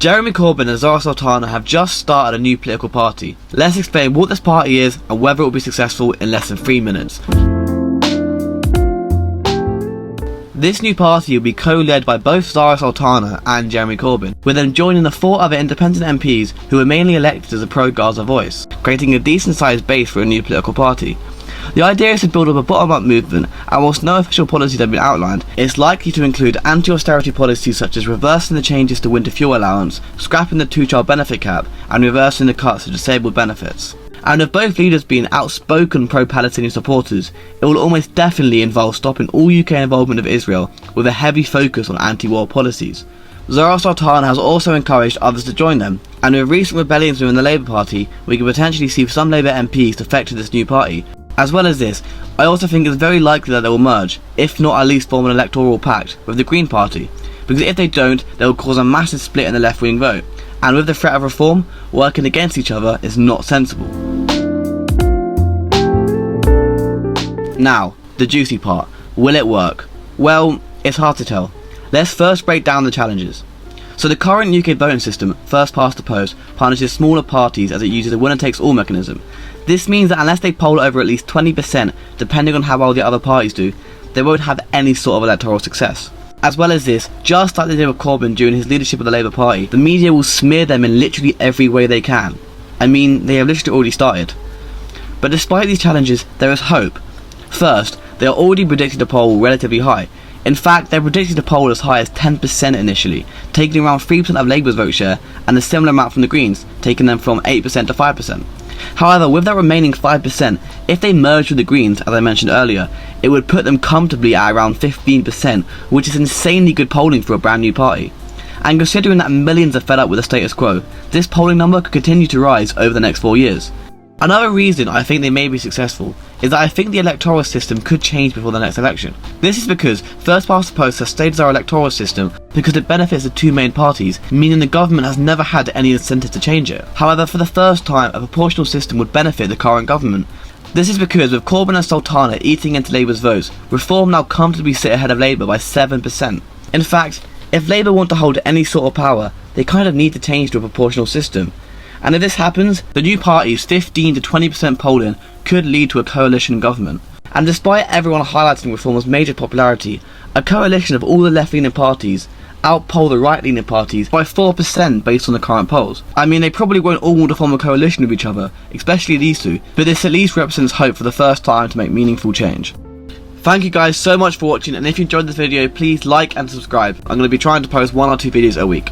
Jeremy Corbyn and Zarah Sultana have just started a new political party. Let's explain what this party is and whether it will be successful in less than 3 minutes. This new party will be co-led by both Zarah Sultana and Jeremy Corbyn, with them joining the 4 other independent MPs who were mainly elected as a pro-Gaza voice, creating a decent sized base for a new political party. The idea is to build up a bottom-up movement, and whilst no official policies have been outlined, it's likely to include anti-austerity policies such as reversing the changes to winter fuel allowance, scrapping the 2-child benefit cap, and reversing the cuts to disabled benefits. And with both leaders being outspoken pro-Palestinian supporters, it will almost definitely involve stopping all UK involvement of Israel, with a heavy focus on anti-war policies. Zarah Sultana has also encouraged others to join them, and with recent rebellions within the Labour Party, we could potentially see some Labour MPs defect to this new party. As well as this, I also think it's very likely that they will merge, if not at least form an electoral pact, with the Green Party, because if they don't, they will cause a massive split in the left-wing vote, and with the threat of reform, working against each other is not sensible. Now, the juicy part. Will it work? Well, it's hard to tell. Let's first break down the challenges. So the current UK voting system, first past the post, punishes smaller parties as it uses a winner-takes-all mechanism. This means that unless they poll over at least 20%, depending on how well the other parties do, they won't have any sort of electoral success. As well as this, just like they did with Corbyn during his leadership of the Labour Party, the media will smear them in literally every way they can. I mean, they have literally already started. But despite these challenges, there is hope. First, they are already predicted to poll relatively high. In fact, they're predicted to poll as high as 10% initially, taking around 3% of Labour's vote share, and a similar amount from the Greens, taking them from 8% to 5%. However, with that remaining 5%, if they merge with the Greens, as I mentioned earlier, it would put them comfortably at around 15%, which is insanely good polling for a brand new party. And considering that millions are fed up with the status quo, this polling number could continue to rise over the next 4 years. Another reason I think they may be successful is that I think the electoral system could change before the next election. This is because first past the post has stayed as our electoral system because it benefits the 2 main parties, meaning the government has never had any incentive to change it. However, for the first time, a proportional system would benefit the current government. This is because with Corbyn and Sultana eating into Labour's votes, Reform now comfortably sit ahead of Labour by 7%. In fact, if Labour want to hold any sort of power, they kind of need to change to a proportional system. And if this happens, the new party's 15 to 20% polling could lead to a coalition government. And despite everyone highlighting Reform's major popularity, a coalition of all the left-leaning parties outpoll the right-leaning parties by 4% based on the current polls. I mean, they probably won't all want to form a coalition with each other, especially these two, but this at least represents hope for the first time to make meaningful change. Thank you guys so much for watching, and if you enjoyed this video, please like and subscribe. I'm going to be trying to post 1 or 2 videos a week.